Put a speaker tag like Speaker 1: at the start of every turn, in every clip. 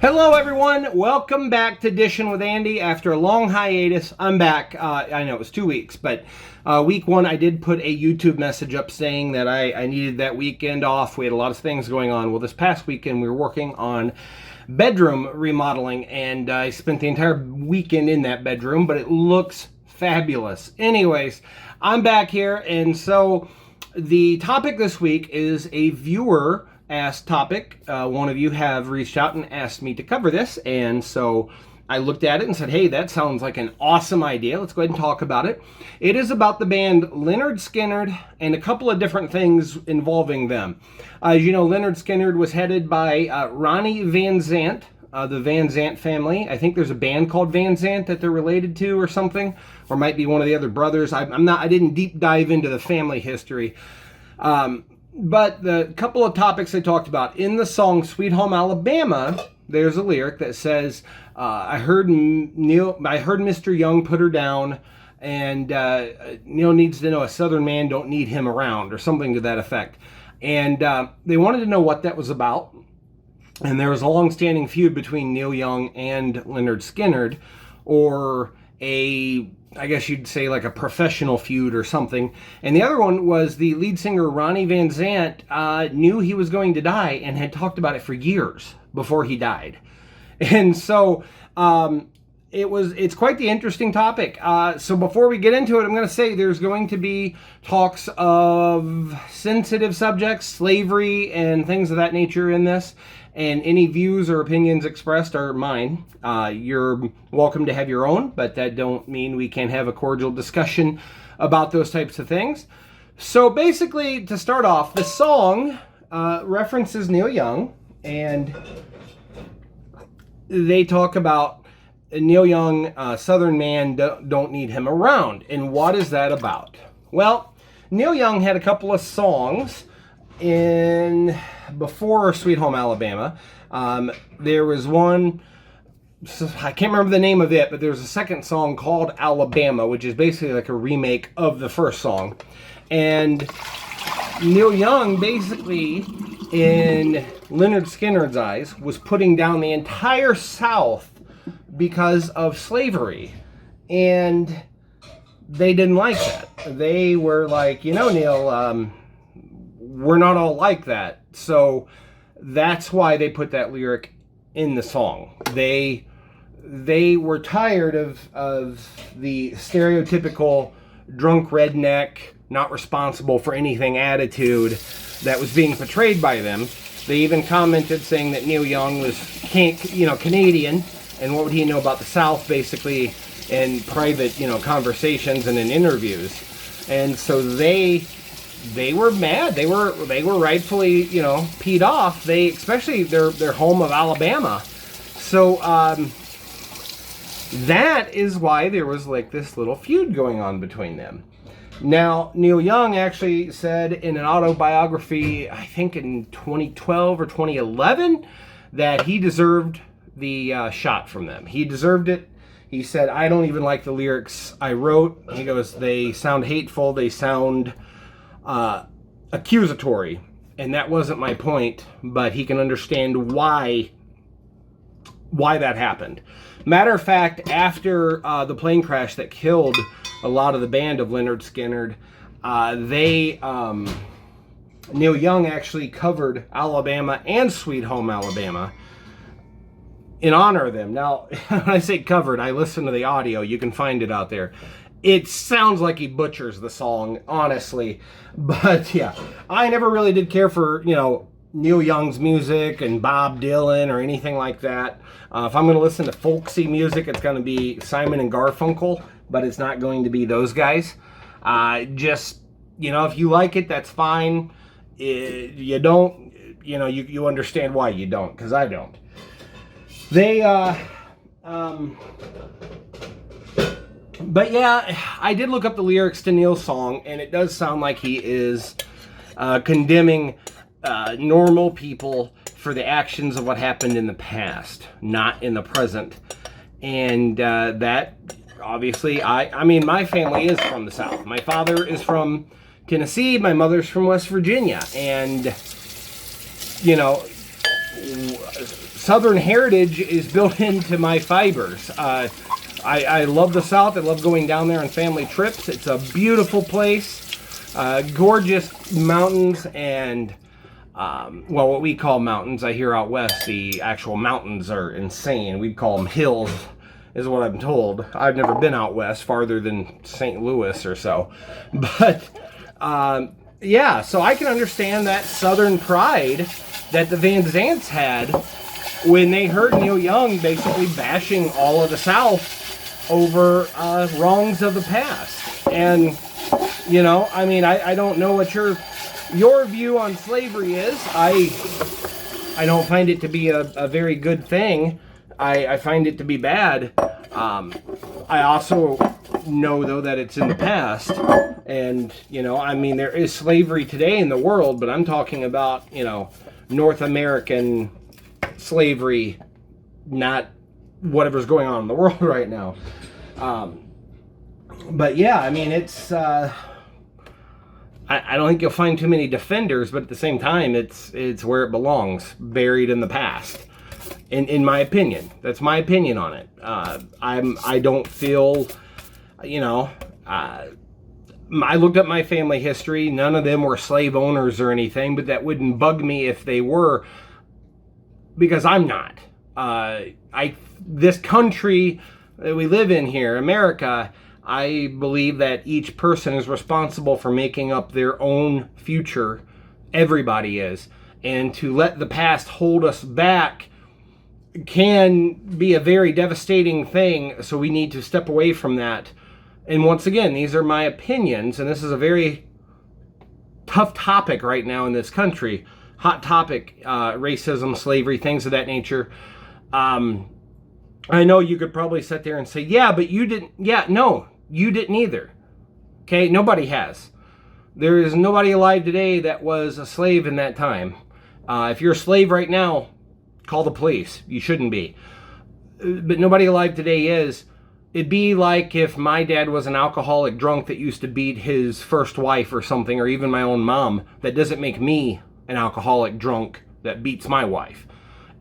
Speaker 1: Hello everyone, welcome back to Dishin' with Andy. After a long hiatus, I'm back. I know it was 2 weeks, but week one I did put a YouTube message up saying that I needed that weekend off. We had a lot of things going on. Well, this past weekend we were working on bedroom remodeling, and I spent the entire weekend in that bedroom, but it looks fabulous. Anyways, I'm back here, and so the topic this week is a viewer asked topic. One of you have reached out and asked me to cover this, and so I looked at it and said, hey, that sounds like an awesome idea. Let's go ahead and talk about it. It is about the band Lynyrd Skynyrd and a couple of different things involving them. As you know, Lynyrd Skynyrd was headed by Ronnie Van Zant, the Van Zant family. I think there's a band called Van Zant that they're related to or something, or might be one of the other brothers. I didn't deep dive into the family history. But the couple of topics they talked about in the song Sweet Home Alabama, there's a lyric that says, I heard Mr. Young put her down, and Neil needs to know a Southern man don't need him around, or something to that effect. And they wanted to know what that was about. And there was a long-standing feud between Neil Young and Lynyrd Skynyrd, or I guess you'd say like a professional feud or something. And the other one was the lead singer Ronnie Van Zant knew he was going to die and had talked about it for years before he died. And so it's quite the interesting topic. So before we get into it, I'm going to say there's going to be talks of sensitive subjects, slavery, and things of that nature in this. And any views or opinions expressed are mine. You're welcome to have your own, but that don't mean we can't have a cordial discussion about those types of things. So basically, to start off, the song references Neil Young, and they talk about Neil Young, Southern man, don't need him around. And what is that about? Well, Neil Young had a couple of songs before Sweet Home Alabama. There was one, I can't remember the name of it, but there's a second song called Alabama, which is basically like a remake of the first song. And Neil Young basically, in Lynyrd Skynyrd's eyes, was putting down the entire South because of slavery. And they didn't like that. They were like, Neil, we're not all like that. So that's why they put that lyric in the song. They were tired of the stereotypical drunk redneck, not responsible for anything attitude that was being portrayed by them. They even commented saying that Neil Young was Canadian, and what would he know about the South, basically, in private conversations and in interviews. And so they were mad. They were rightfully, peed off. Especially their home of Alabama. So that is why there was like this little feud going on between them. Now, Neil Young actually said in an autobiography, I think in 2012 or 2011, that he deserved the shot from them. He deserved it. He said, I don't even like the lyrics I wrote. He goes, they sound hateful. They sound accusatory, and that wasn't my point, but he can understand why that happened. Matter of fact, after the plane crash that killed a lot of the band of Lynyrd Skynyrd, Neil Young actually covered Alabama and Sweet Home Alabama in honor of them. Now, when I say covered, I listened to the audio. You can find it out there. It sounds like he butchers the song, honestly. But yeah, I never really did care for, Neil Young's music and Bob Dylan or anything like that. If I'm going to listen to folksy music, it's going to be Simon and Garfunkel, but it's not going to be those guys. If you like it, that's fine. You don't, you understand why you don't, because I don't. But yeah, I did look up the lyrics to Neil's song, and it does sound like he is condemning normal people for the actions of what happened in the past, not in the present. And that, obviously, I mean, my family is from the South. My father is from Tennessee, my mother's from West Virginia. And, Southern heritage is built into my fibers. I love the South. I love going down there on family trips. It's a beautiful place, gorgeous mountains and, well, what we call mountains. I hear out west, the actual mountains are insane. We'd call them hills, is what I'm told. I've never been out west, farther than St. Louis or so. But, yeah, so I can understand that Southern pride that the Van Zants had when they heard Neil Young basically bashing all of the South over wrongs of the past. And, you know, I mean, I don't know what your view on slavery is. I don't find it to be a very good thing. I find it to be bad. I also know, though, that it's in the past. And, you know, I mean, there is slavery today in the world, but I'm talking about, you know, North American slavery, not whatever's going on in the world right now. But yeah, I mean, it's, I don't think you'll find too many defenders, but at the same time, it's where it belongs, buried in the past. In my opinion, that's my opinion on it. I don't feel, you know, I looked up my family history. None of them were slave owners or anything, but that wouldn't bug me if they were, because I'm not. This country that we live in here, America, I believe that each person is responsible for making up their own future. Everybody is. And to let the past hold us back can be a very devastating thing, so we need to step away from that. And once again, these are my opinions, and this is a very tough topic right now in this country. Hot topic, racism, slavery, things of that nature. I know you could probably sit there and say, yeah, but you didn't. Yeah, no, you didn't either. Okay, nobody has. There is nobody alive today that was a slave in that time. If you're a slave right now, call the police. You shouldn't be. But nobody alive today is. It'd be like if my dad was an alcoholic drunk that used to beat his first wife or something, or even my own mom. That doesn't make me an alcoholic drunk that beats my wife.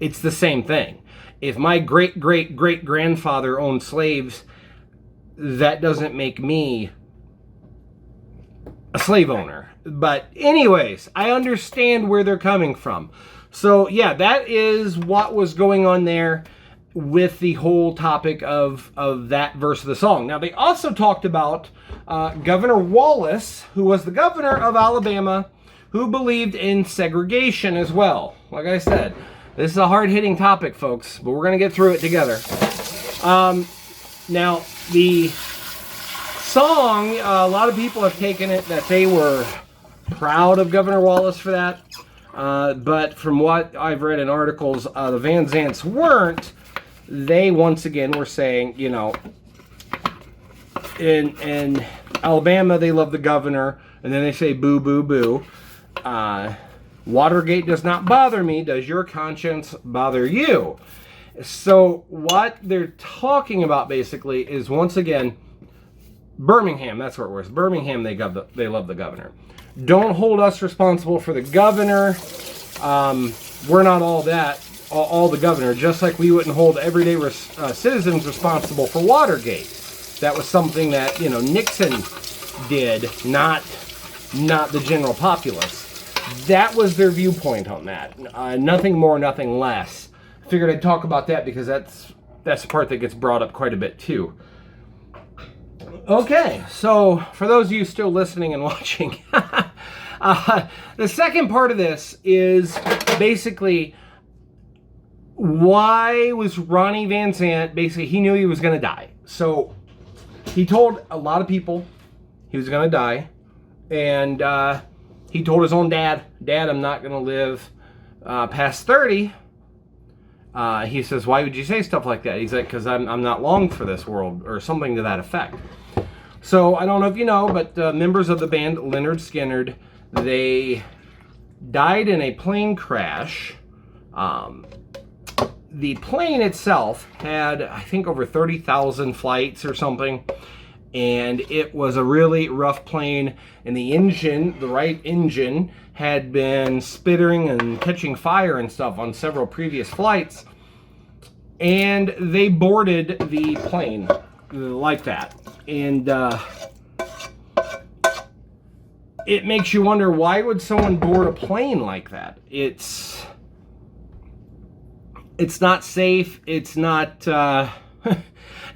Speaker 1: It's the same thing. If my great-great-great-grandfather owned slaves, that doesn't make me a slave owner. But anyways, I understand where they're coming from. So yeah, that is what was going on there with the whole topic of that verse of the song. Now, they also talked about Governor Wallace, who was the governor of Alabama, who believed in segregation as well. Like I said, this is a hard-hitting topic, folks, but we're going to get through it together. Now, the song, a lot of people have taken it that they were proud of Governor Wallace for that. But from what I've read in articles, the Van Zants weren't. They, once again, were saying, you know, in Alabama, they love the governor, and then they say boo, boo, boo. Watergate does not bother me. Does your conscience bother you? So what they're talking about, basically, is, once again, Birmingham. That's where it was. Birmingham, they love the governor. Don't hold us responsible for the governor. We're not all that. All the governor, just like we wouldn't hold everyday citizens responsible for Watergate. That was something that, you know, Nixon did, not the general populace. That was their viewpoint on that. Nothing more, nothing less. Figured I'd talk about that because that's the part that gets brought up quite a bit too. Okay, so for those of you still listening and watching, the second part of this is basically, why was Ronnie Van Zant, basically, he knew he was going to die. So he told a lot of people he was going to die. And he told his own dad, I'm not going to live past 30. He says, why would you say stuff like that? He's like, because I'm not long for this world, or something to that effect. So I don't know if you know, but members of the band Lynyrd Skynyrd, they died in a plane crash. The plane itself had, I think, over 30,000 flights or something, and it was a really rough plane, and the engine, the right engine, had been spittering and catching fire and stuff on several previous flights, and they boarded the plane like that. And it makes you wonder, why would someone board a plane like that? It's not safe. It's not...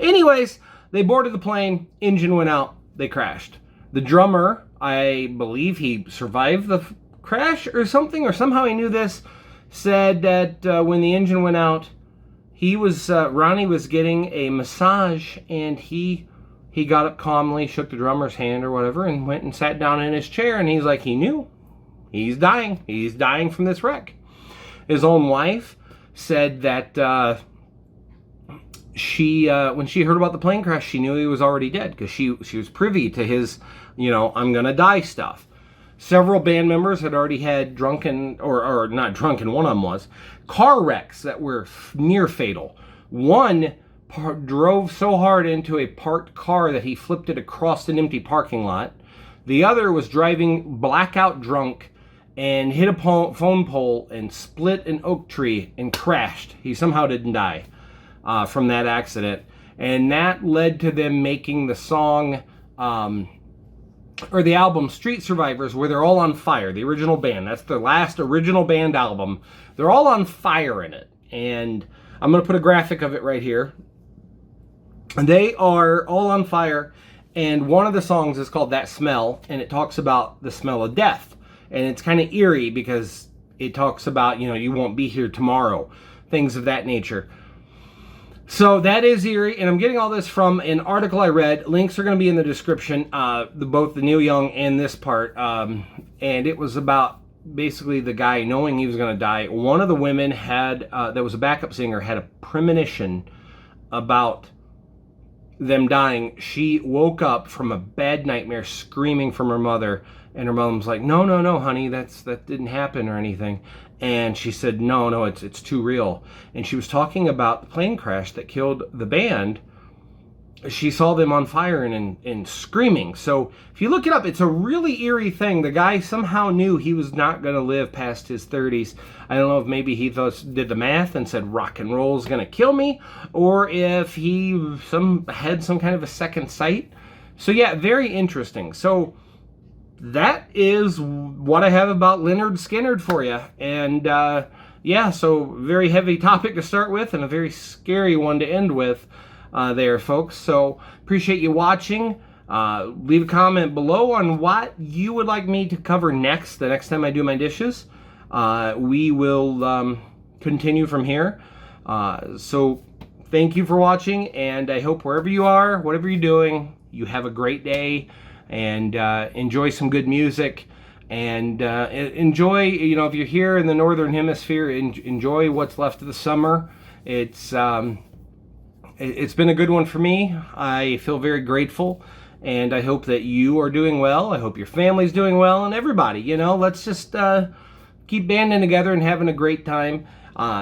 Speaker 1: Anyways, they boarded the plane, engine went out, they crashed. The drummer, I believe he survived the crash or something, or somehow he knew this, said that when the engine went out, Ronnie was getting a massage, and he got up calmly, shook the drummer's hand or whatever, and went and sat down in his chair, and he's like, he knew. He's dying. He's dying from this wreck. His own wife said that when she heard about the plane crash, she knew he was already dead, because she was privy to his, I'm gonna die stuff. Several band members had already had drunken, or not drunken, one of them was, car wrecks that were near fatal. One drove so hard into a parked car that he flipped it across an empty parking lot. The other was driving blackout drunk and hit a phone pole and split an oak tree and crashed. He somehow didn't die from that accident. And that led to them making the song, or the album Street Survivors, where they're all on fire. The original band. That's their last original band album. They're all on fire in it. And I'm going to put a graphic of it right here. They are all on fire, and one of the songs is called That Smell, and it talks about the smell of death. And it's kind of eerie because it talks about, you won't be here tomorrow, things of that nature. So that is eerie, and I'm getting all this from an article I read. Links are going to be in the description, both the Neil Young and this part. And it was about basically the guy knowing he was going to die. One of the women that was a backup singer, had a premonition about them dying. She woke up from a bad nightmare screaming from her mother, and her mom was like, no, honey, that didn't happen or anything. And she said, no, it's too real. And she was talking about the plane crash that killed the band. She saw them on fire and screaming. So if you look it up, it's a really eerie thing. The guy somehow knew he was not going to live past his 30s. I don't know if maybe he did the math and said rock and roll is going to kill me, or if he had some kind of a second sight. So yeah, very interesting. So that is what I have about Lynyrd Skynyrd for you. And yeah, so very heavy topic to start with, and a very scary one to end with. There, folks. So appreciate you watching. Leave a comment below on what you would like me to cover next, the next time I do my dishes. We will continue from here. So thank you for watching, and I hope wherever you are, whatever you're doing, you have a great day, and enjoy some good music, and enjoy, if you're here in the Northern Hemisphere, enjoy what's left of the summer. It's been a good one for me. I feel very grateful, and I hope that you are doing well. I hope your family's doing well, and everybody, let's just keep banding together and having a great time.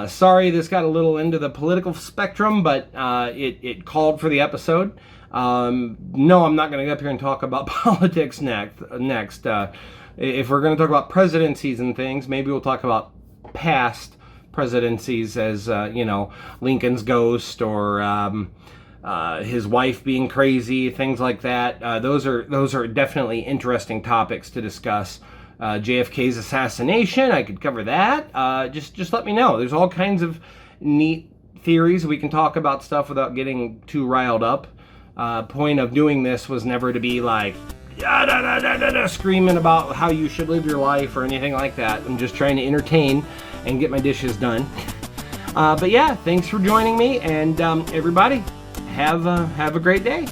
Speaker 1: Sorry this got a little into the political spectrum, but it called for the episode. No, I'm not going to get up here and talk about politics next. If we're going to talk about presidencies and things, maybe we'll talk about past presidencies, as Lincoln's ghost, or his wife being crazy, things like that. Those are definitely interesting topics to discuss. JFK's assassination, I could cover that. Just let me know. There's all kinds of neat theories. We can talk about stuff without getting too riled up. Point of doing this was never to be like screaming about how you should live your life or anything like that. I'm just trying to entertain and get my dishes done. But yeah, thanks for joining me, and everybody, have a great day.